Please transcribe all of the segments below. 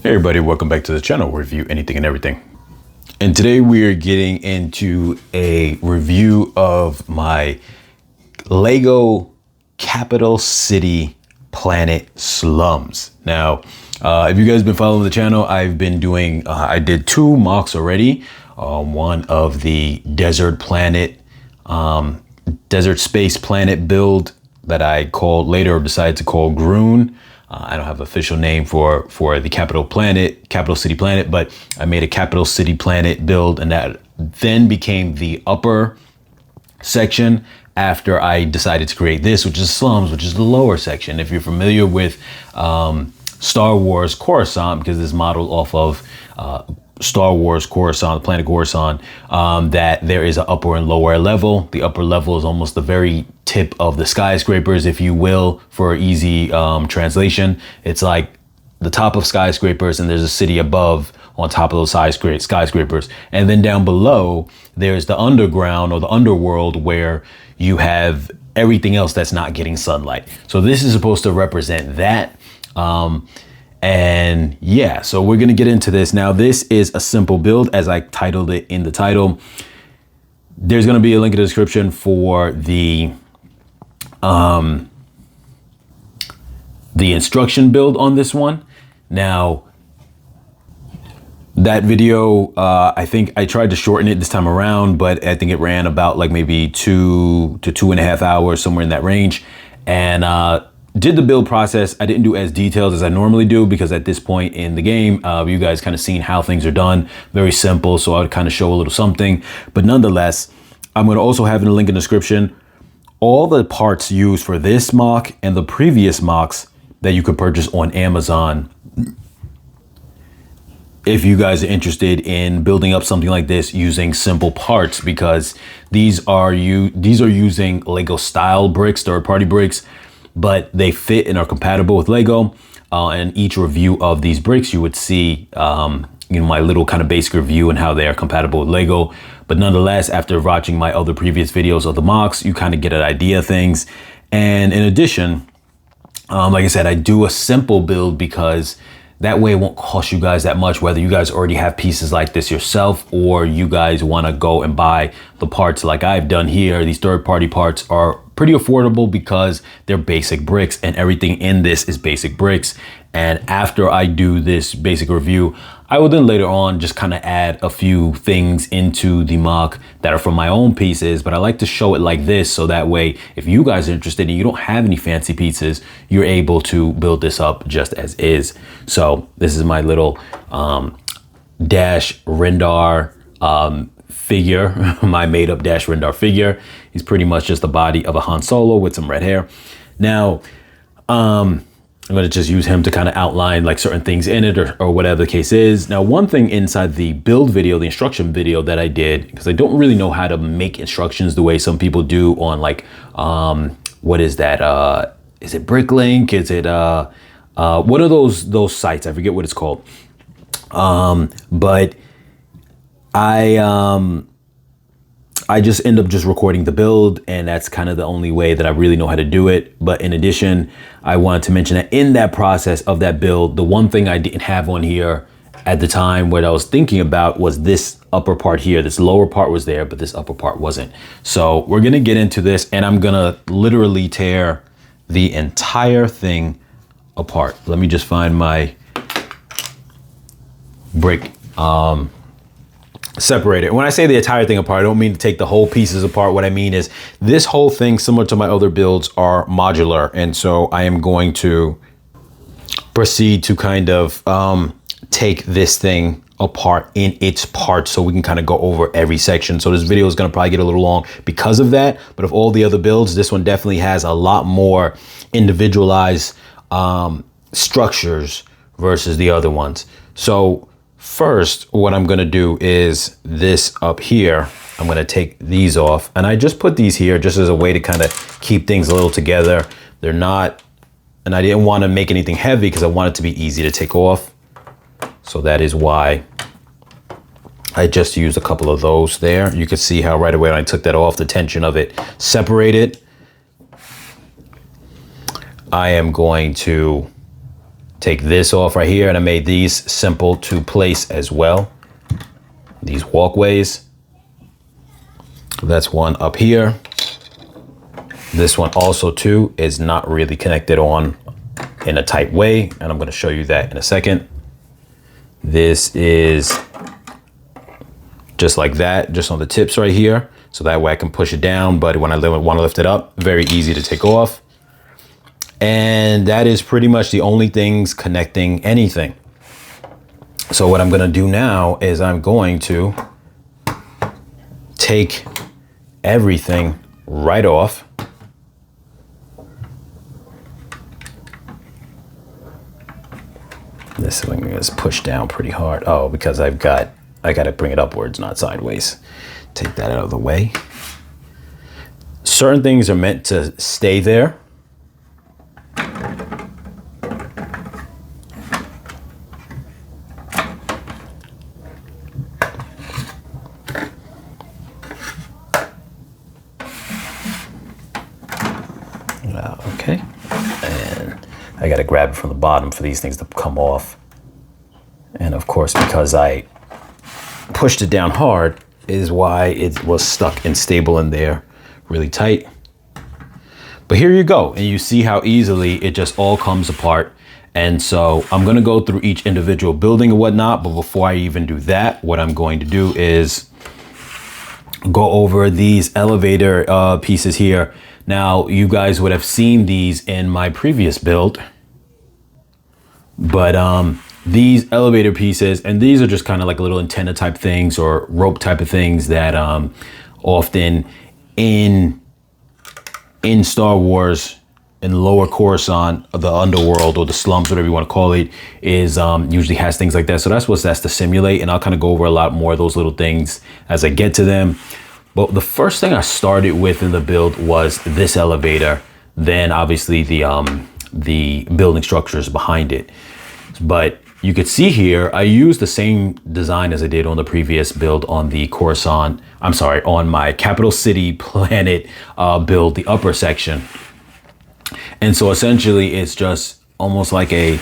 Hey everybody, welcome back to the channel where we review anything and everything. And today we are getting into a review of my Lego Capital City Planet Slums. Now, if you guys have been following the channel, I've been doing, I did 2 mocks already. One of the desert space planet build that I called later, decided to call Groon. I don't have an official name for the capital city planet, but I made a capital city planet build, and that then became the upper section after I decided to create this, which is Slums, which is the lower section. If you're familiar with Star Wars Coruscant, because it's modeled off of Star Wars Coruscant, the planet Coruscant, that there is an upper and lower level. The upper level is almost the very tip of the skyscrapers, if you will, for easy translation. It's like the top of skyscrapers, and there's a city above on top of those skyscrapers. And then down below, there's the underground or the underworld, where you have everything else that's not getting sunlight. So this is supposed to represent that. And yeah, so we're gonna get into this. Now, this is a simple build, as I titled it in the title. There's gonna be a link in the description for the instruction build on this one. Now, that video, I think I tried to shorten it this time around, but I think it ran about like maybe 2 to 2.5 hours, somewhere in that range. And did the build process. I didn't do as detailed as I normally do, because at this point in the game, you guys kind of seen how things are done. Very simple, so I would kind of show a little something. But nonetheless, I'm going to also have in the link in the description all the parts used for this mock and the previous mocks that you could purchase on Amazon. If you guys are interested in building up something like this using simple parts, because these are using Lego style bricks, third-party bricks, but they fit and are compatible with Lego. And each review of these bricks, you would see my little kind of basic review and how they are compatible with Lego. But nonetheless, after watching my other previous videos of the mocks, you kind of get an idea of things. And in addition, like I said, I do a simple build because that way it won't cost you guys that much, whether you guys already have pieces like this yourself or you guys want to go and buy the parts like I've done here. These third-party parts are pretty affordable because they're basic bricks, and everything in this is basic bricks. And after I do this basic review, I will then later on just kind of add a few things into the mock that are from my own pieces, but I like to show it like this, so that way if you guys are interested and you don't have any fancy pieces, you're able to build this up just as is. So this is my little Dash Rendar figure, my made up Dash Rendar figure. He's pretty much just the body of a Han Solo with some red hair. Now, I'm gonna just use him to kind of outline like certain things in it, or whatever the case is. Now, one thing inside the build video, the instruction video that I did, because I don't really know how to make instructions the way some people do on like, what is that? Is it Bricklink? Is it, what are those sites? I forget what it's called. But I just end up just recording the build, and that's kind of the only way that I really know how to do it. But in addition, I wanted to mention that in that process of that build, the one thing I didn't have on here at the time, what I was thinking about, was this upper part here. This lower part was there, but this upper part wasn't. So we're gonna get into this, and I'm gonna literally tear the entire thing apart. Let me just find my brick separated. When I say the entire thing apart, I don't mean to take the whole pieces apart. What I mean is this whole thing, similar to my other builds, are modular. And so I am going to proceed to kind of take this thing apart in its parts, so we can kind of go over every section. So this video is going to probably get a little long because of that. But of all the other builds, this one definitely has a lot more individualized structures versus the other ones. So first, what I'm gonna do is this up here. I'm gonna take these off, and I just put these here just as a way to kind of keep things a little together. They're not, and I didn't want to make anything heavy because I want it to be easy to take off. So that is why I just used a couple of those there. You can see how right away when I took that off, the tension of it separated. I am going to take this off right here, and I made these simple to place as well. These walkways. That's one up here. This one also too is not really connected on in a tight way, and I'm going to show you that in a second. This is just like that, just on the tips right here. So that way I can push it down, but when I want to lift it up, very easy to take off. And that is pretty much the only things connecting anything. So what I'm going to do now is I'm going to take everything right off. This thing is pushed down pretty hard. Oh, because I got to bring it upwards, not sideways. Take that out of the way. Certain things are meant to stay there. Okay, and I got to grab it from the bottom for these things to come off. And of course, because I pushed it down hard is why it was stuck and stable in there really tight. But here you go, and you see how easily it just all comes apart. And so I'm going to go through each individual building and whatnot, but before I even do that, what I'm going to do is go over these elevator pieces here. Now, you guys would have seen these in my previous build, but these elevator pieces, and these are just kind of like little antenna type things or rope type of things that often in Star Wars, in Lower Coruscant, the underworld or the slums, whatever you want to call it, is usually has things like that. So that's to simulate, and I'll kind of go over a lot more of those little things as I get to them. But the first thing I started with in the build was this elevator, then obviously the building structures behind it. But you could see here, I used the same design as I did on the previous build on the Coruscant, on my Capital City Planet build, the upper section. And so essentially it's just almost like a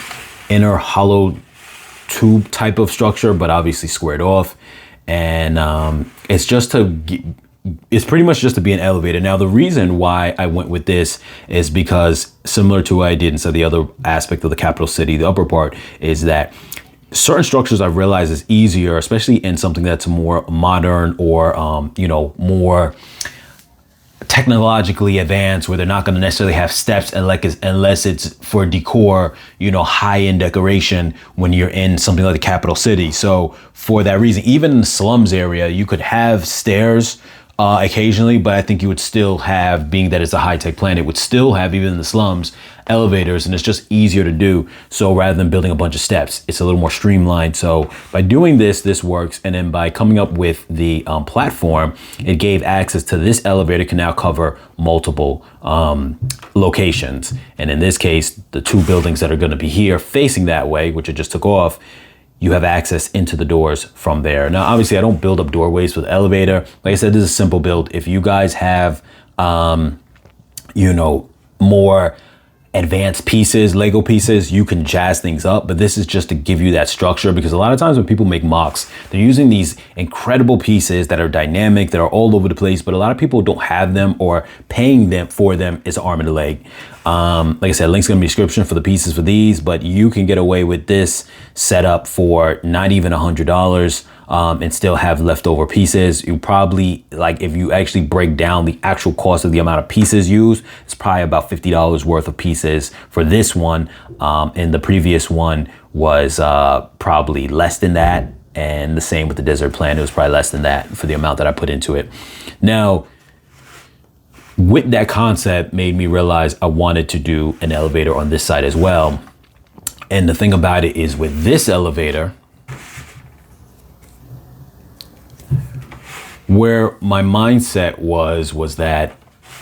inner hollow tube type of structure, but obviously squared off. And it's pretty much just to be an elevator. Now, the reason why I went with this is because similar to what I did inside the other aspect of the capital city, the upper part, is that certain structures I've realized is easier, especially in something that's more modern or, more technologically advanced, where they're not going to necessarily have steps unless it's for decor, high-end decoration when you're in something like the capital city. So for that reason, even in the slums area, you could have stairs occasionally, but I think you would still have, being that it's a high-tech planet, would still have, even in the slums, elevators, and it's just easier to do. So rather than building a bunch of steps, it's a little more streamlined. So by doing this works. And then by coming up with the platform, it gave access to this elevator can now cover multiple locations. And in this case, the two buildings that are going to be here facing that way, which I just took off, you have access into the doors from there. Now, obviously I don't build up doorways with the elevator. Like I said, this is a simple build. If you guys have, more advanced pieces, Lego pieces, you can jazz things up, but this is just to give you that structure, because a lot of times when people make mocks, they're using these incredible pieces that are dynamic, that are all over the place, but a lot of people don't have them, or paying them for them is an arm and a leg. Like I said, link's gonna be in the description for the pieces for these, but you can get away with this setup for not even $100. And still have leftover pieces. You probably, if you actually break down the actual cost of the amount of pieces used, it's probably about $50 worth of pieces for this one. And the previous one was probably less than that. And the same with the desert planet, it was probably less than that for the amount that I put into it. Now, with that concept made me realize I wanted to do an elevator on this side as well. And the thing about it is, with this elevator, where my mindset was that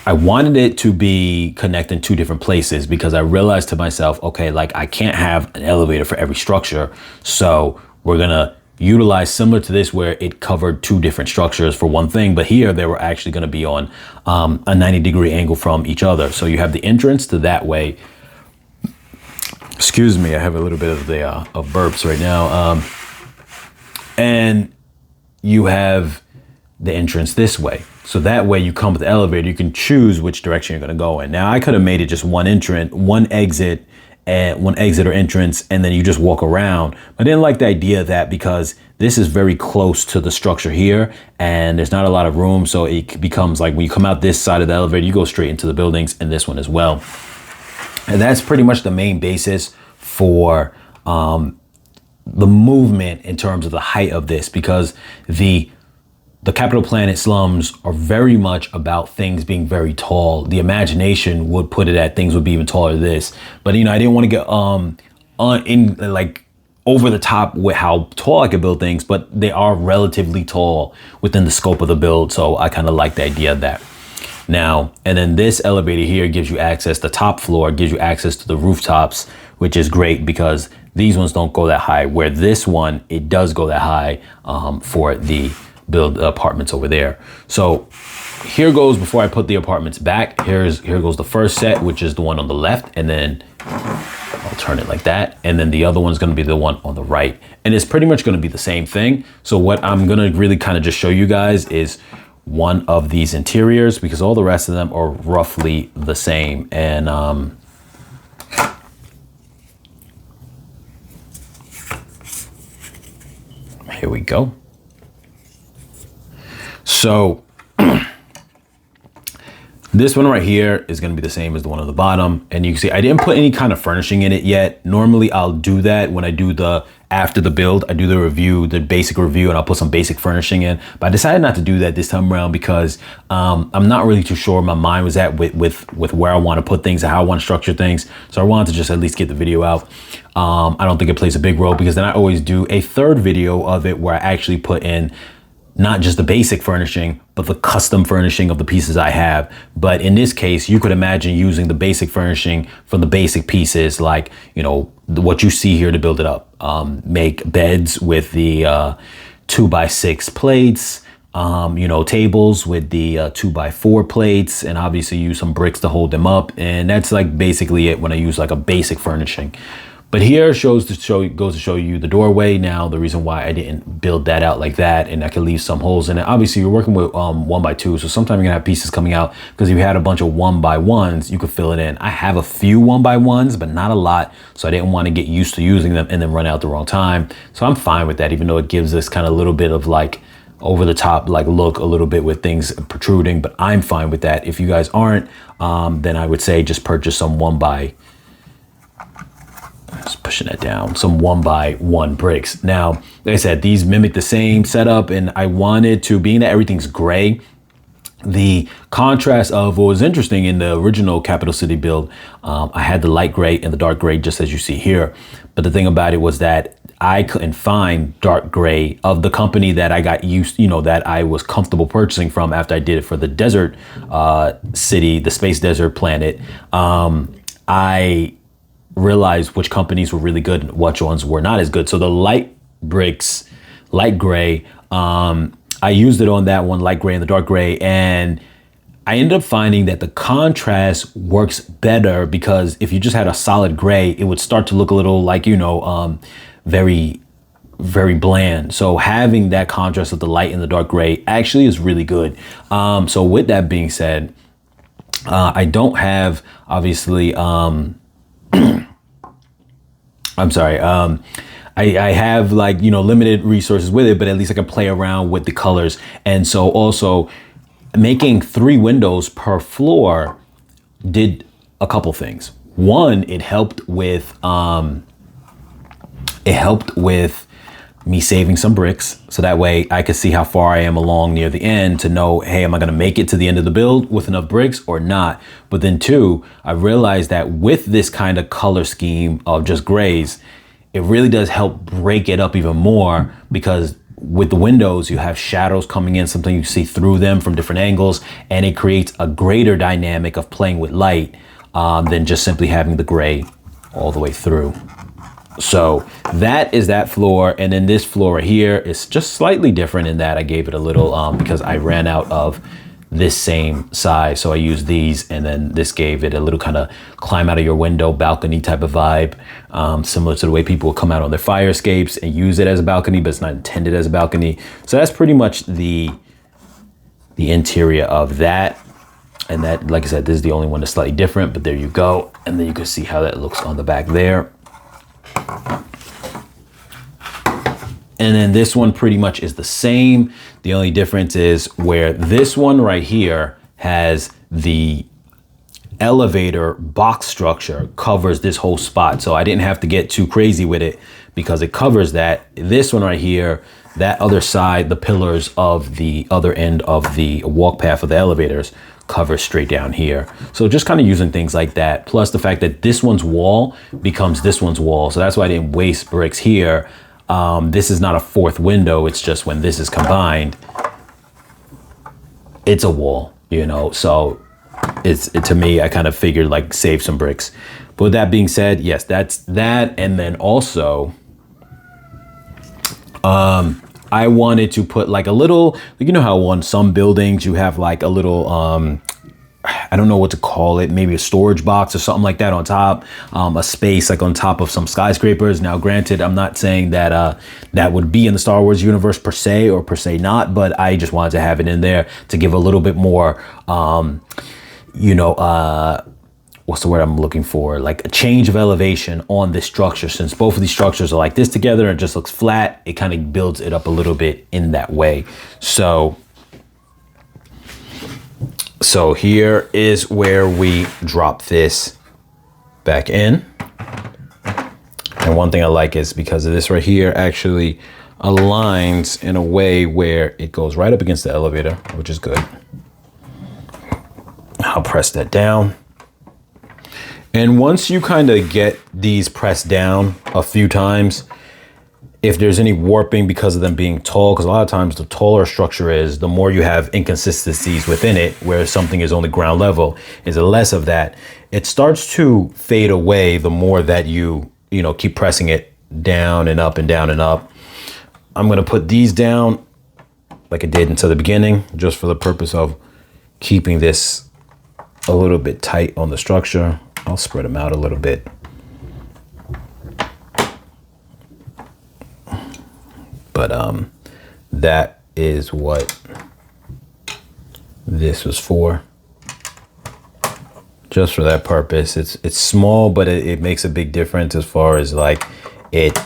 I wanted it to be connecting two different places, because I realized to myself, okay, I can't have an elevator for every structure. So we're gonna utilize similar to this, where it covered two different structures for one thing, but here they were actually gonna be on a 90-degree angle from each other. So you have the entrance to that way. Excuse me, I have a little bit of the of burps right now. And you have the entrance this way. So that way you come with the elevator, you can choose which direction you're gonna go in. Now I could have made it just one entrance, one exit or entrance, and then you just walk around. I didn't like the idea of that because this is very close to the structure here and there's not a lot of room. So it becomes like when you come out this side of the elevator, you go straight into the buildings and this one as well. And that's pretty much the main basis for the movement in terms of the height of this, because the Capital Planet slums are very much about things being very tall. The imagination would put it at things would be even taller than this. But, you know, I didn't want to get in like over the top with how tall I could build things, but they are relatively tall within the scope of the build. So I kind of like the idea of that. Now, and then this elevator here gives you access, the top floor gives you access to the rooftops, which is great because these ones don't go that high, where this one, it does go that high for the build apartments over there. So here goes, before I put the apartments back, here goes the first set, which is the one on the left, and then I'll turn it like that. And then the other one's gonna be the one on the right. And it's pretty much gonna be the same thing. So what I'm gonna really kind of just show you guys is one of these interiors, because all the rest of them are roughly the same. And here we go. So this one right here is going to be the same as the one on the bottom. And you can see I didn't put any kind of furnishing in it yet. Normally I'll do that when I do after the build, I do the review, the basic review, and I'll put some basic furnishing in. But I decided not to do that this time around because I'm not really too sure where my mind was at with where I want to put things and how I want to structure things. So I wanted to just at least get the video out. I don't think it plays a big role because then I always do a third video of it where I actually put in not just the basic furnishing, but the custom furnishing of the pieces I have. But in this case, you could imagine using the basic furnishing from the basic pieces, like, you know, what you see here to build it up. Make beds with the 2x6 plates, you know, tables with the 2x4 plates, and obviously use some bricks to hold them up. And that's like basically it when I use like a basic furnishing. But here goes to show you the doorway. Now, the reason why I didn't build that out like that, and I can leave some holes in it. Obviously, you're working with 1x2, so sometimes you're gonna have pieces coming out, because if you had a bunch of 1x1s, you could fill it in. I have a few 1x1s, but not a lot, so I didn't want to get used to using them and then run out the wrong time. So I'm fine with that, even though it gives this kind of little bit of like over the top like look a little bit with things protruding, but I'm fine with that. If you guys aren't, then I would say just purchase some just pushing that down, some 1x1 bricks. Now, like I said, these mimic the same setup, and I wanted to, being that everything's gray, the contrast of what was interesting in the original Capital City build, I had the light gray and the dark gray just as you see here. But the thing about it was that I couldn't find dark gray of the company that I got used, you know, that I was comfortable purchasing from after I did it for the desert city, the space desert planet. I realized which companies were really good and which ones were not as good. So the light bricks, light gray, I used it on that one, light gray and the dark gray, and I ended up finding that the contrast works better, because if you just had a solid gray, it would start to look a little like, you know, very, very bland. So having that contrast of the light and the dark gray actually is really good. So with that being said, I don't have, obviously, I'm sorry. I have, like, you know, limited resources with it, but at least I can play around with the colors. And so also making 3 windows per floor did a couple things. One, it helped with me saving some bricks, so that way I could see how far I am along near the end to know, hey, am I gonna make it to the end of the build with enough bricks or not? But then 2, I realized that with this kind of color scheme of just grays, it really does help break it up even more, because with the windows, you have shadows coming in, sometimes you see through them from different angles, and it creates a greater dynamic of playing with light than just simply having the gray all the way through. So that is that floor. And then this floor right here is just slightly different in that I gave it a little, because I ran out of this same size. So I used these, and then this gave it a little kind of climb out of your window balcony type of vibe, similar to the way people would come out on their fire escapes and use it as a balcony, but it's not intended as a balcony. So that's pretty much the interior of that. And that, like I said, this is the only one that's slightly different, but there you go. And then you can see how that looks on the back there. And then this one pretty much is the same. The only difference is where this one right here has the elevator box structure covers this whole spot. So I didn't have to get too crazy with it because it covers that. This one right here, that other side, the pillars of the other end of the walk path of the elevators cover straight down here. So just kind of using things like that. Plus the fact that this one's wall becomes this one's wall. So that's why I didn't waste bricks here. This is not a fourth window. It's just when this is combined, it's a wall, you know? So to me, I kind of figured like save some bricks. But with that being said, yes, that's that. And then also, I wanted to put like a little, you know how on some buildings you have like a little, I don't know what to call it, maybe a storage box or something like that on top, a space like on top of some skyscrapers. Now, granted, I'm not saying that that would be in the Star Wars universe per se or per se not, but I just wanted to have it in there to give a little bit more, you know, what's the word I'm looking for? Like a change of elevation on this structure. Since both of these structures are like this together and it just looks flat, it kind of builds it up a little bit in that way. So here is where we drop this back in. And one thing I like is because of this right here actually aligns in a way where it goes right up against the elevator, which is good. I'll press that down. And once you kind of get these pressed down a few times, if there's any warping because of them being tall, because a lot of times the taller a structure is, the more you have inconsistencies within it, where something is only ground level, is less of that. It starts to fade away the more that you know, keep pressing it down and up and down and up. I'm going to put these down like I did into the beginning, just for the purpose of keeping this a little bit tight on the structure. I'll spread them out a little bit. But that is what this was for. Just for that purpose. It's small, but it makes a big difference as far as like it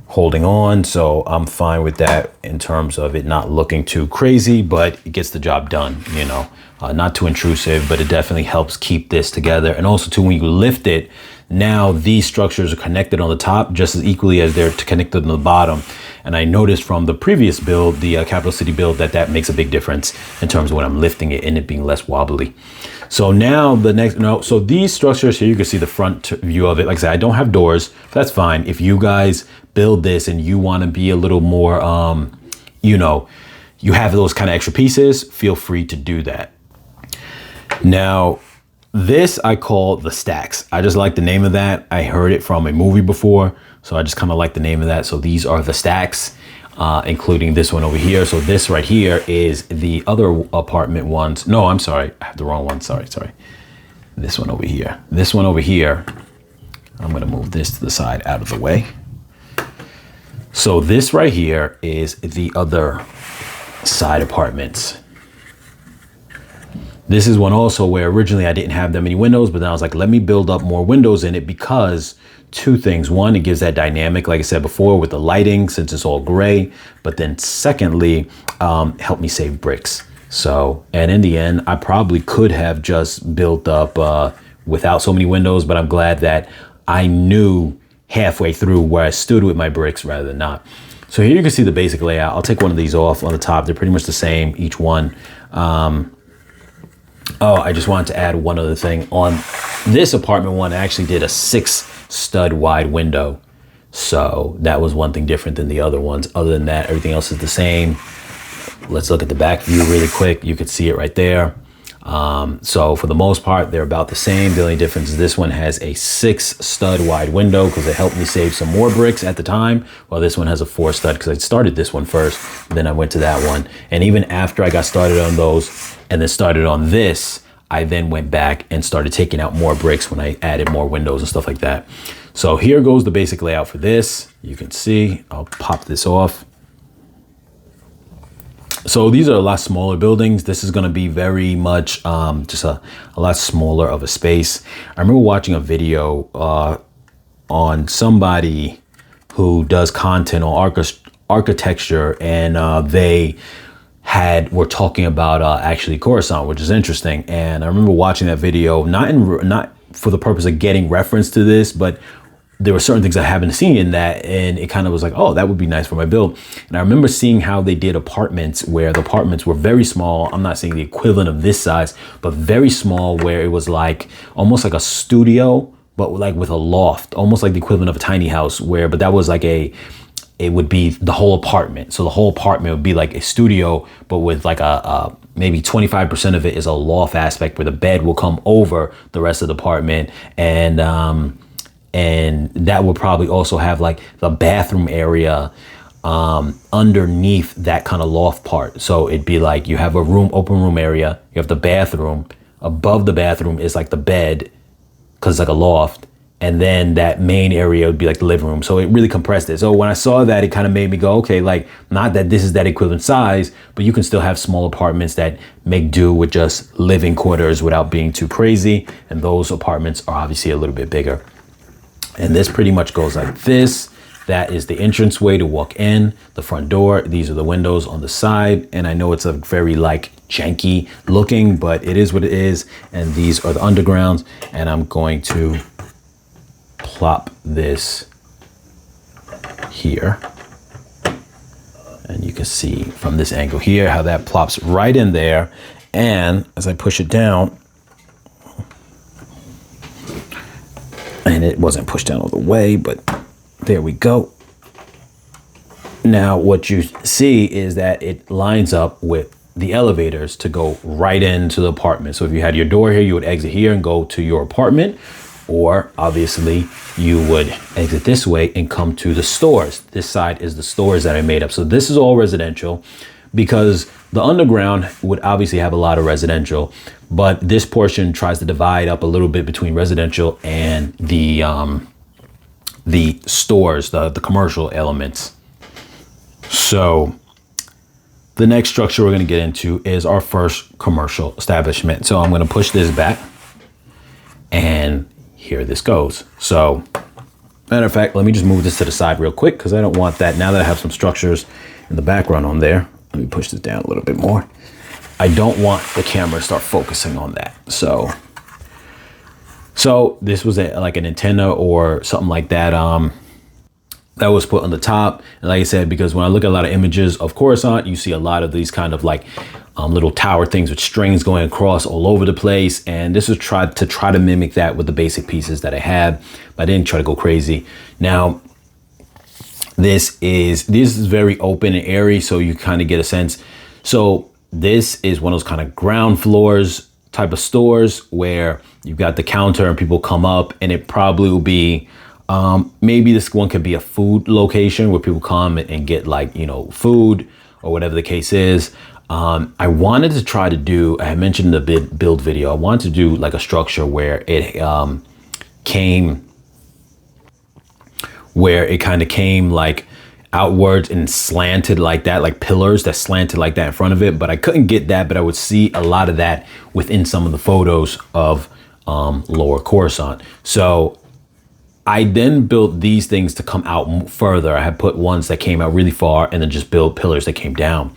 holding on. So I'm fine with that in terms of it not looking too crazy, but it gets the job done, you know. Not too intrusive, but it definitely helps keep this together. And also too, when you lift it, now these structures are connected on the top just as equally as they're connected on the bottom. And I noticed from the previous build, the Capital City build, that makes a big difference in terms of when I'm lifting it and it being less wobbly. So now the next, so these structures here, you can see the front view of it. Like I said, I don't have doors. That's fine. If you guys build this and you want to be a little more, you know, you have those kind of extra pieces, feel free to do that. Now, this I call the stacks. I just like the name of that. I heard it from a movie before, so I just kind of like the name of that. So these are the stacks, including this one over here. So this right here is the other apartment ones. No, I'm sorry. I have the wrong one. Sorry. This one over here. This one over here. I'm going to move this to the side out of the way. So this right here is the other side apartments. This is one also where originally I didn't have that many windows, but then I was like, let me build up more windows in it because two things. One, it gives that dynamic, like I said before, with the lighting, since it's all gray. But then secondly, help me save bricks. So, and in the end, I probably could have just built up without so many windows, but I'm glad that I knew halfway through where I stood with my bricks rather than not. So here you can see the basic layout. I'll take one of these off on the top. They're pretty much the same, each one. Oh, I just wanted to add one other thing. On this apartment one, I actually did a 6 stud wide window. So that was one thing different than the other ones. Other than that, everything else is the same. Let's look at the back view really quick. You could see it right there. So for the most part, they're about the same. The only difference is this one has a 6 stud wide window because it helped me save some more bricks at the time. While this one has a 4 stud because I started this one first, then I went to that one. And even after I got started on those, and then started on this, I then went back and started taking out more bricks when I added more windows and stuff like that. So here goes the basic layout for this. You can see, I'll pop this off. So these are a lot smaller buildings. This is going to be very much just a lot smaller of a space. I remember watching a video on somebody who does content on architecture, and they were talking about actually Coruscant, which is interesting. And I remember watching that video, not for the purpose of getting reference to this, but there were certain things I haven't seen in that, and it kind of was like, oh, that would be nice for my build. And I remember seeing how they did apartments, where the apartments were very small. I'm not saying the equivalent of this size, but very small, where it was like almost like a studio, but like with a loft, almost like the equivalent of a tiny house, but that was like it would be the whole apartment. So the whole apartment would be like a studio, but with like a maybe 25% of it is a loft aspect, where the bed will come over the rest of the apartment. And that would probably also have like the bathroom area underneath that kind of loft part. So it'd be like you have a open room area, you have the bathroom, above the bathroom is like the bed, because it's like a loft, and then that main area would be like the living room. So it really compressed it. So when I saw that, it kind of made me go, okay, like, not that this is that equivalent size, but you can still have small apartments that make do with just living quarters without being too crazy. And those apartments are obviously a little bit bigger. And this pretty much goes like this. That is the entranceway to walk in, the front door. These are the windows on the side. And I know it's a very like janky looking, but it is what it is. And these are the undergrounds. And I'm going to plop this here. And you can see from this angle here how that plops right in there. And as I push it down, and it wasn't pushed down all the way, but there we go. Now what you see is that it lines up with the elevators to go right into the apartment. So if you had your door here, you would exit here and go to your apartment, or obviously you would exit this way and come to the stores. This side is the stores that I made up. So this is all residential, because the underground would obviously have a lot of residential, but this portion tries to divide up a little bit between residential and the stores, the commercial elements. So the next structure we're going to get into is our first commercial establishment. So I'm going to push this back, and here this goes. So matter of fact, let me just move this to the side real quick, because I don't want that. Now that I have some structures in the background on there, let me push this down a little bit more. I don't want the camera to start focusing on that. So this was like an antenna or something like that. That was put on the top. And like I said, because when I look at a lot of images of Coruscant, you see a lot of these kind of like little tower things with strings going across all over the place. And this was tried to mimic that with the basic pieces that I had, but I didn't try to go crazy. Now, this is very open and airy, so you kind of get a sense. So this is one of those kind of ground floors type of stores where you've got the counter and people come up, and it probably will be, maybe this one could be a food location where people come and get like, you know, food or whatever the case is. I wanted to try to do, I had mentioned in the build video, I wanted to do like a structure where it kind of came like outwards and slanted like that, like pillars that slanted like that in front of it. But I couldn't get that, but I would see a lot of that within some of the photos of Lower Coruscant. So I then built these things to come out further. I had put ones that came out really far and then just built pillars that came down.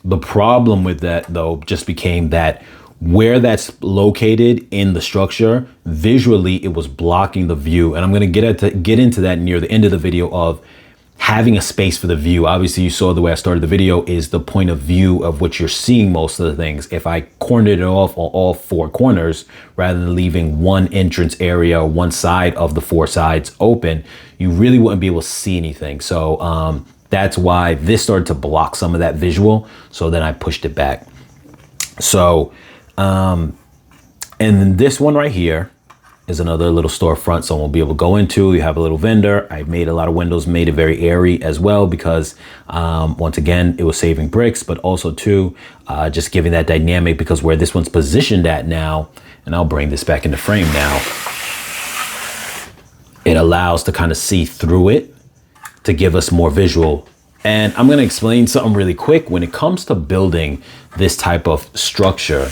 The problem with that though just became that where that's located in the structure, visually it was blocking the view. And I'm going to get into that near the end of the video of having a space for the view. Obviously you saw the way I started the video is the point of view of what you're seeing most of the things. If I cornered it off on all four corners rather than leaving one entrance area or one side of the four sides open, you really wouldn't be able to see anything. So that's why this started to block some of that visual. So then I pushed it back. So and then this one right here is another little storefront someone will be able to go into. You have a little vendor. I made a lot of windows, made it very airy as well because once again, it was saving bricks, but also too, just giving that dynamic because where this one's positioned at now, and I'll bring this back into frame now, it allows to kind of see through it to give us more visual. And I'm going to explain something really quick. When it comes to building this type of structure,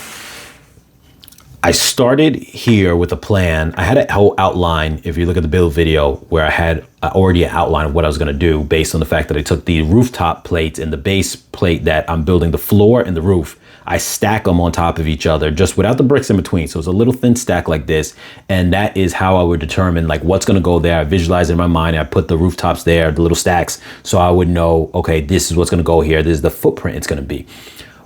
I started here with a plan. I had a whole outline, if you look at the build video, where I had already an outline of what I was going to do based on the fact that I took the rooftop plates and the base plate that I'm building the floor and the roof. I stack them on top of each other just without the bricks in between. So it's a little thin stack like this. And that is how I would determine like what's going to go there. I visualize it in my mind. I put the rooftops there, the little stacks. So I would know, okay, this is what's going to go here. This is the footprint it's going to be.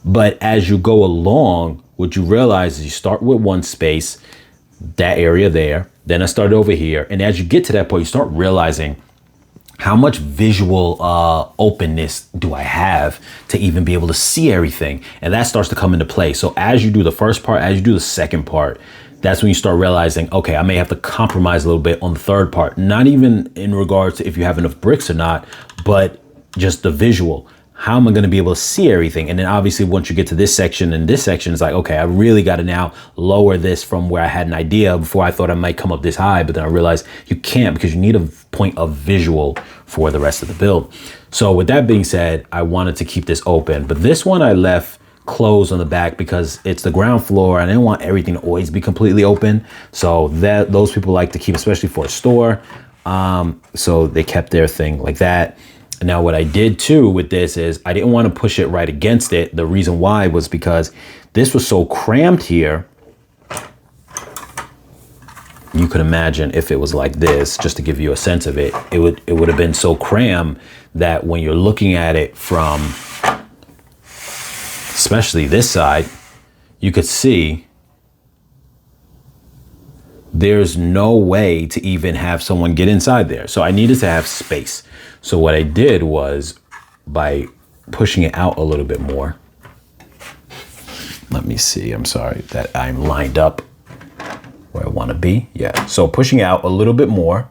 But as you go along, what you realize is you start with one space, that area there. Then I started over here. And as you get to that point, you start realizing how much visual openness do I have to even be able to see everything? And that starts to come into play. So as you do the first part, as you do the second part, that's when you start realizing, okay, I may have to compromise a little bit on the third part. Not even in regards to if you have enough bricks or not, but just the visual. How am I going to be able to see everything? And then obviously once you get to this section and this section, it's like, okay, I really got to now lower this from where I had an idea before I thought I might come up this high. But then I realized you can't because you need a point of visual for the rest of the build. So with that being said, I wanted to keep this open. But this one I left closed on the back because it's the ground floor. And I didn't want everything to always be completely open. So that those people like to keep, especially for a store. So they kept their thing like that. Now, what I did too with this is I didn't want to push it right against it. The reason why was because this was so cramped here. You could imagine if it was like this, just to give you a sense of it, it would have been so crammed that when you're looking at it from, especially this side, you could see there's no way to even have someone get inside there. So I needed to have space. So what I did was by pushing it out a little bit more. Let me see. I'm sorry that I'm lined up where I want to be. Yeah. So pushing out a little bit more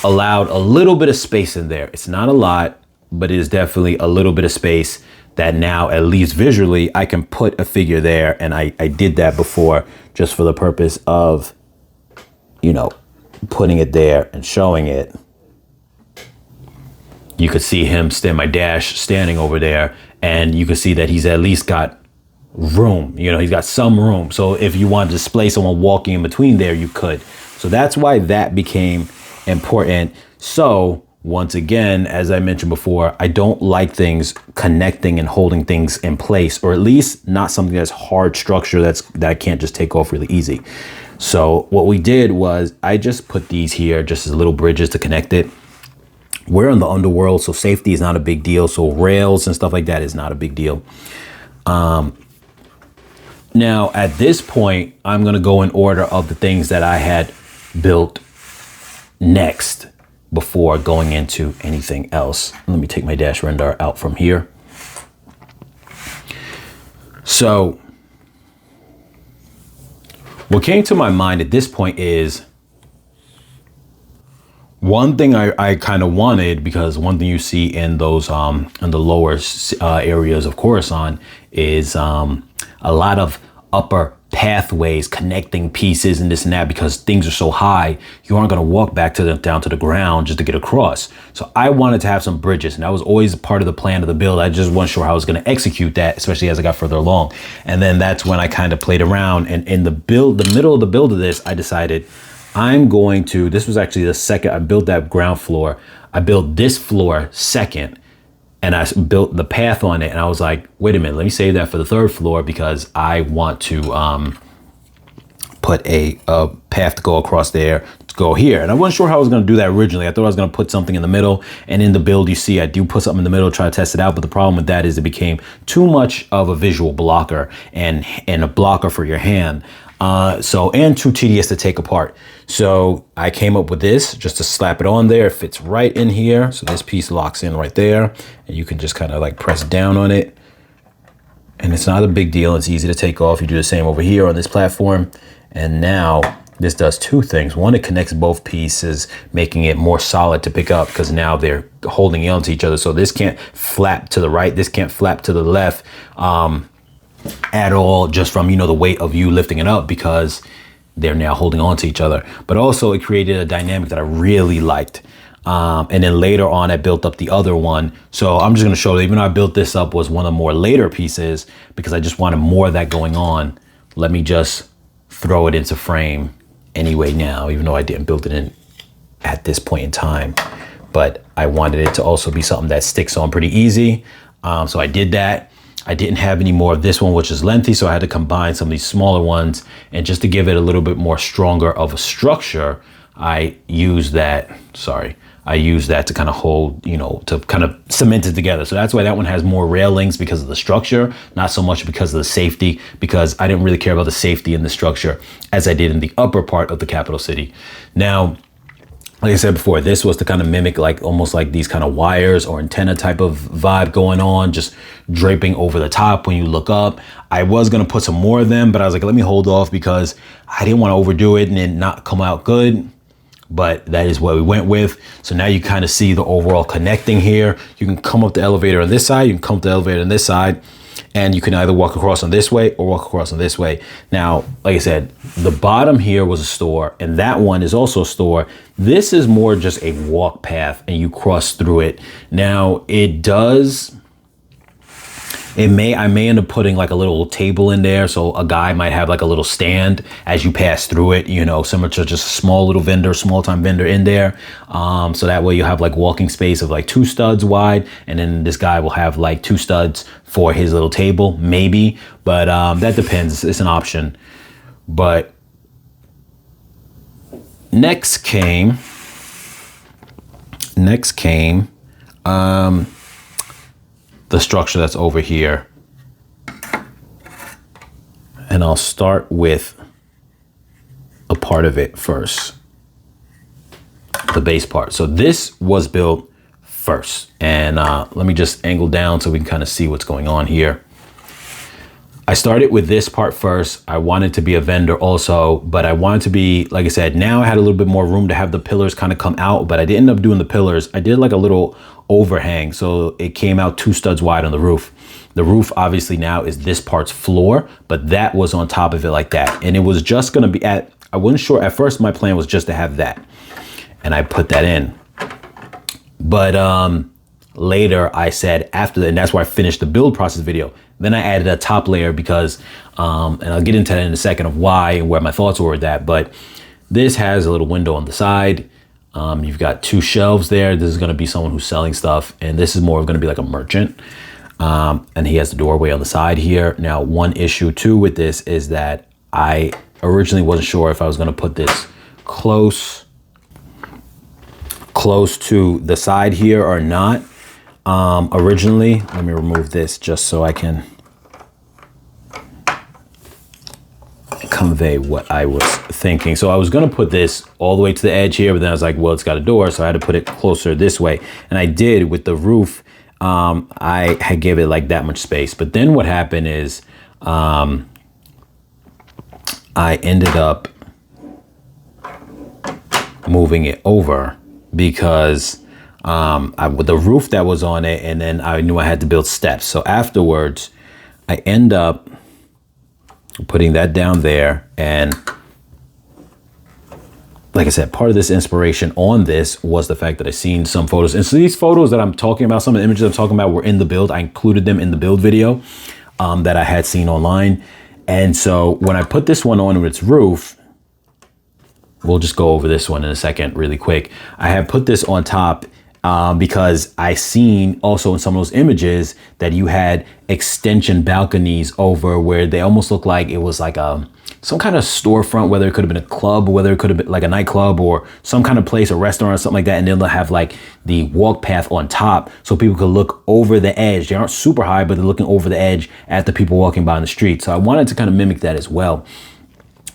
allowed a little bit of space in there. It's not a lot, but it is definitely a little bit of space that now, at least visually, I can put a figure there. And I did that before just for the purpose of, you know, putting it there and showing it. You could see him my dash standing over there, and you could see that he's at least got room. You know, he's got some room. So if you want to display someone walking in between there, you could. So that's why that became important. So once again, as I mentioned before, I don't like things connecting and holding things in place, or at least not something that's hard structure that I can't just take off really easy. So what we did was I just put these here just as little bridges to connect it. We're in the underworld, so safety is not a big deal. So rails and stuff like that is not a big deal. Now, at this point, I'm going to go in order of the things that I had built next before going into anything else. Let me take my dash render out from here. So what came to my mind at this point is one thing I kind of wanted, because one thing you see in those in the lower areas of Coruscant is a lot of upper pathways connecting pieces and this and that, because things are so high, you aren't going to walk back to down to the ground just to get across. So I wanted to have some bridges, and that was always part of the plan of the build. I just wasn't sure how I was going to execute that, especially as I got further along. And then that's when I kind of played around, and in the middle of the build of this, I decided I'm going to, this was actually the second, I built that ground floor. I built this floor second, and I built the path on it. And I was like, wait a minute, let me save that for the third floor, because I want to put a path to go across there to go here. And I wasn't sure how I was going to do that originally. I thought I was going to put something in the middle, and in the build, you see, I do put something in the middle, try to test it out. But the problem with that is it became too much of a visual blocker and a blocker for your hand. And too tedious to take apart. So I came up with this just to slap it on there. It fits right in here. So this piece locks in right there, and you can just kind of like press down on it. And it's not a big deal. It's easy to take off. You do the same over here on this platform. And now this does two things. One, it connects both pieces, making it more solid to pick up because now they're holding onto each other. So this can't flap to the right. This can't flap to the left at all, just from, you know, the weight of you lifting it up, because they're now holding on to each other. But also it created a dynamic that I really liked. And then later on, I built up the other one. So I'm just going to show that even though I built this up was one of the more later pieces because I just wanted more of that going on. Let me just throw it into frame anyway now, even though I didn't build it in at this point in time. But I wanted it to also be something that sticks on pretty easy. So I did that. I didn't have any more of this one, which is lengthy, so I had to combine some of these smaller ones. And just to give it a little bit more stronger of a structure, I used that to kind of hold, you know, to kind of cement it together. So that's why that one has more railings, because of the structure, not so much because of the safety, because I didn't really care about the safety in the structure as I did in the upper part of the capital city. Now, like I said before, this was to kind of mimic like almost like these kind of wires or antenna type of vibe going on, just draping over the top when you look up. I was going to put some more of them, but I was like, let me hold off because I didn't want to overdo it and then not come out good. But that is what we went with. So now you kind of see the overall connecting here. You can come up the elevator on this side, you can come up the elevator on this side, and you can either walk across on this way or walk across on this way. Now, like I said, the bottom here was a store, and that one is also a store. This is more just a walk path, and you cross through it. Now, I may end up putting like a little table in there, so a guy might have like a little stand as you pass through it, you know, similar to just a small little vendor, small time vendor in there. So that way you have like walking space of like 2 studs wide, and then this guy will have like 2 studs for his little table, maybe. But that depends. It's an option. But next came the structure that's over here. And I'll start with a part of it first, the base part. So this was built first. And let me just angle down so we can kind of see what's going on here. I started with this part first. I wanted to be a vendor also, but I wanted to be, like I said, now I had a little bit more room to have the pillars kind of come out, but I didn't end up doing the pillars. I did like a little overhang, so it came out 2 studs wide on the roof. The roof obviously now is this part's floor, but that was on top of it like that. And it was just gonna be I wasn't sure, at first my plan was just to have that. And I put that in. But later I said after that, and that's why I finished the build process video. Then I added a top layer because, and I'll get into that in a second of why and where my thoughts were with that. But this has a little window on the side. You've got 2 shelves there. This is going to be someone who's selling stuff, and this is more of going to be like a merchant. And he has the doorway on the side here. Now, one issue too with this is that I originally wasn't sure if I was going to put this close to the side here or not. Originally, let me remove this just so I can convey what I was thinking. So I was going to put this all the way to the edge here, but then I was like, well, it's got a door, so I had to put it closer this way. And I did with the roof. I had gave it like that much space. But then what happened is I ended up moving it over because with the roof that was on it, and then I knew I had to build steps. So afterwards, I end up putting that down there. And like I said, part of this inspiration on this was the fact that I seen some photos. And so these photos that I'm talking about, some of the images I'm talking about were in the build. I included them in the build video that I had seen online. And so when I put this one on with its roof, we'll just go over this one in a second really quick. I have put this on top because I seen also in some of those images that you had extension balconies over where they almost look like it was like some kind of storefront, whether it could have been a club, whether it could have been like a nightclub or some kind of place, a restaurant or something like that. And then they'll have like the walk path on top so people could look over the edge. They aren't super high, but they're looking over the edge at the people walking by on the street. So I wanted to kind of mimic that as well.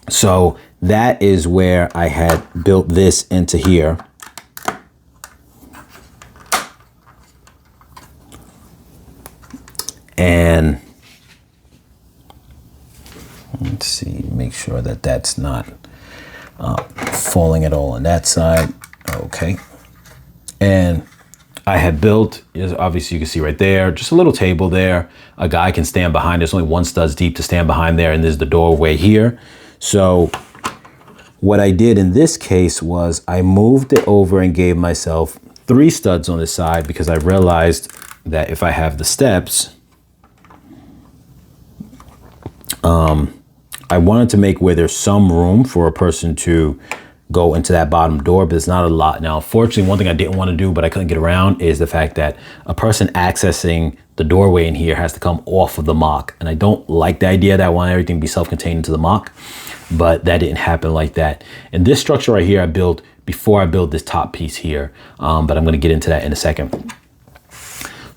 So that is where I had built this into here. And let's see, make sure sure that that's not falling at all on that side. Okay. And I had built, obviously you can see right there, just a little table there. A guy can stand behind. There's only one studs deep to stand behind there, and there's the doorway here. So what I did in this case was I moved it over and gave myself 3 studs on this side, because I realized that if I have the steps, I wanted to make where there's some room for a person to go into that bottom door, but it's not a lot. Now, unfortunately, one thing I didn't want to do, but I couldn't get around, is the fact that a person accessing the doorway in here has to come off of the mock. And I don't like the idea that I want everything to be self-contained into the mock, but that didn't happen like that. And this structure right here, I built before I built this top piece here, but I'm going to get into that in a second.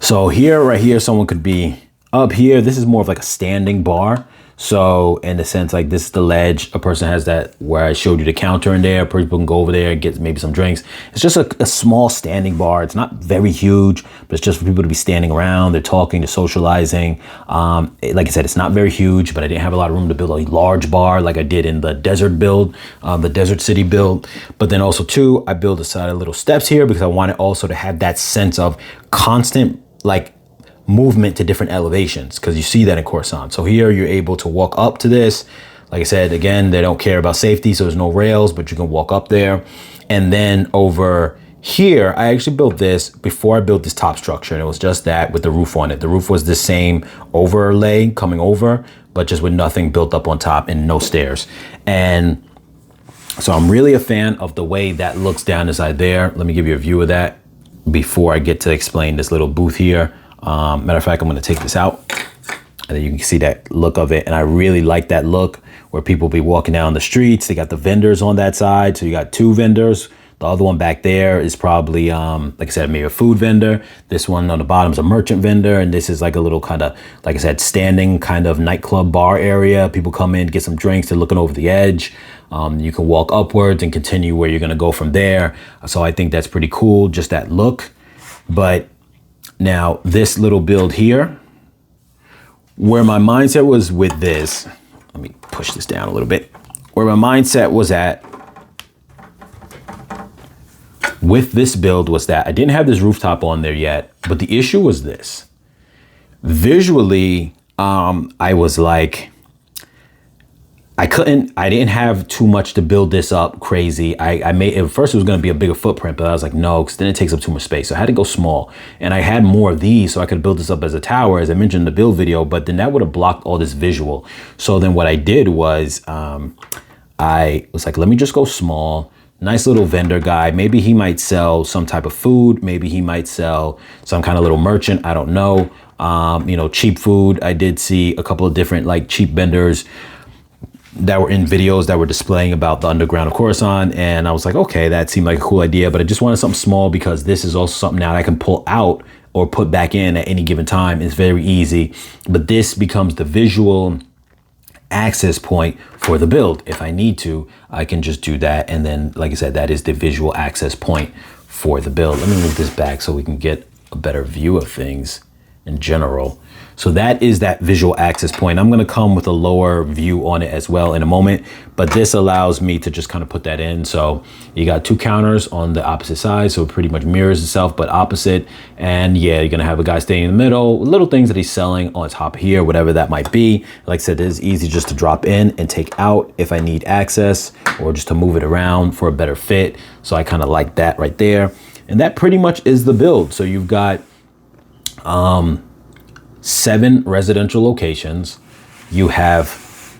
So here, right here, someone could be up here. This is more of like a standing bar. So in the sense, like this is the ledge, a person has that where I showed you the counter in there, people can go over there and get maybe some drinks. It's just a small standing bar. It's not very huge, but it's just for people to be standing around. They're talking, they're socializing. Like I said, it's not very huge, but I didn't have a lot of room to build a large bar like I did in the desert build, the desert city build. But then also too, I built a side of little steps here because I wanted also to have that sense of constant, like, movement to different elevations, because you see that in Coruscant. So here you're able to walk up to this. Like I said, again, they don't care about safety, so there's no rails, but you can walk up there. And then over here, I actually built this before I built this top structure, and it was just that with the roof on it. The roof was the same overlay coming over, but just with nothing built up on top and no stairs. And so I'm really a fan of the way that looks down inside there. Let me give you a view of that before I get to explain this little booth here. Matter of fact, I'm going to take this out, and then you can see that look of it. And I really like that look where people be walking down the streets. They got the vendors on that side. So you got 2 vendors. The other one back there is probably, like I said, maybe a food vendor. This one on the bottom is a merchant vendor. And this is like a little kind of, like I said, standing kind of nightclub bar area. People come in, get some drinks. They're looking over the edge. You can walk upwards and continue where you're going to go from there. So I think that's pretty cool, just that look. But now this little build here, where my mindset was with this, let me push this down a little bit. Where my mindset was at with this build was that I didn't have this rooftop on there yet, but the issue was this. Visually, I was like, I didn't have too much to build this up crazy. I made, at first it was going to be a bigger footprint, but I was like, no, because then it takes up too much space. So I had to go small, and I had more of these so I could build this up as a tower, as I mentioned in the build video, but then that would have blocked all this visual. So then what I did was, I was like, let me just go small. Nice little vendor guy. Maybe he might sell some type of food. Maybe he might sell some kind of little merchant. I don't know. You know, cheap food. I did see a couple of different like cheap vendors that were in videos that were displaying about the underground of Coruscant. And I was like, okay, that seemed like a cool idea, but I just wanted something small because this is also something now I can pull out or put back in at any given time. It's very easy, but this becomes the visual access point for the build. If I need to, I can just do that. And then, like I said, that is the visual access point for the build. Let me move this back so we can get a better view of things in general. So that is that visual access point. I'm going to come with a lower view on it as well in a moment, but this allows me to just kind of put that in. So you got 2 counters on the opposite side, so it pretty much mirrors itself, but opposite. And yeah, you're going to have a guy staying in the middle, little things that he's selling on top here, whatever that might be. Like I said, it is easy just to drop in and take out if I need access, or just to move it around for a better fit. So I kind of like that right there. And that pretty much is the build. So you've got 7 residential locations. You have,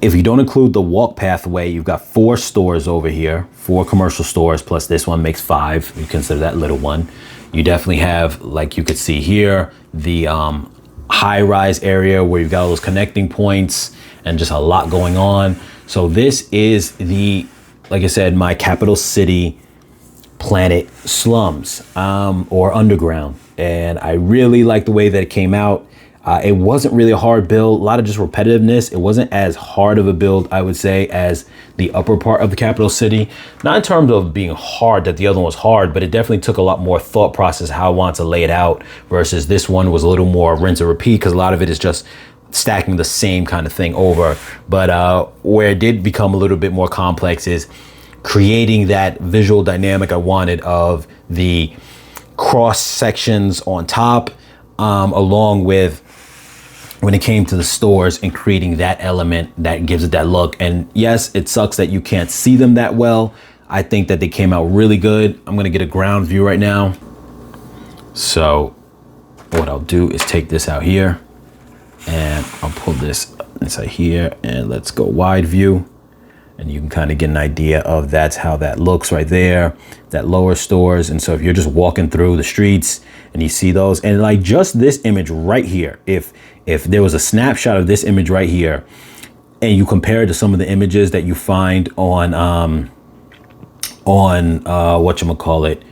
if you don't include the walk pathway, you've got 4 stores over here, 4 commercial stores, plus this one makes 5. You consider that little one. You definitely have, like you could see here, the high-rise area where you've got all those connecting points and just a lot going on. So this is the, like I said, my capital city planet slums, or underground. And I really like the way that it came out. It wasn't really a hard build, a lot of just repetitiveness. It wasn't as hard of a build, I would say, as the upper part of the capital city. Not in terms of being hard, that the other one was hard, but it definitely took a lot more thought process how I wanted to lay it out, versus this one was a little more rinse and repeat, because a lot of it is just stacking the same kind of thing over. But where it did become a little bit more complex is creating that visual dynamic I wanted of the cross sections on top, along with when it came to the stores and creating that element that gives it that look. And yes, it sucks that you can't see them that well. I think that they came out really good. I'm gonna get a ground view right now. So what I'll do is take this out here and I'll pull this inside here and let's go wide view. And you can kind of get an idea of that's how that looks right there, that lower stores. And so if you're just walking through the streets and you see those, and like just this image right here, if there was a snapshot of this image right here and you compare it to some of the images that you find on whatchamacallit,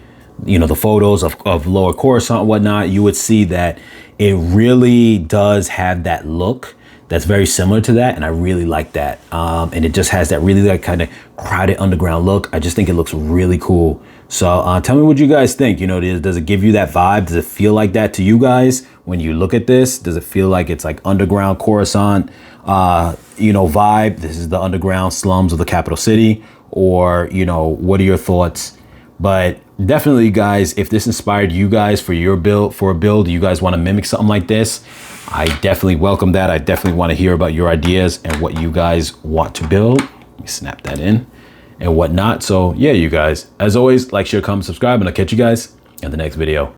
you know, the photos of Lower Coruscant and whatnot, you would see that it really does have that look that's very similar to that, and I really like that. And it just has that really like kind of crowded underground look. I just think it looks really cool. So tell me what you guys think. You know, does it give you that vibe? Does it feel like that to you guys when you look at this? Does it feel like it's like underground Coruscant, you know, vibe? This is the underground slums of the capital city, or, you know, what are your thoughts? But definitely, guys, if this inspired you guys for your build, you guys want to mimic something like this, I definitely welcome that. I definitely want to hear about your ideas and what you guys want to build. Let me snap that in and whatnot. So yeah, you guys, as always, like, share, comment, subscribe, and I'll catch you guys in the next video.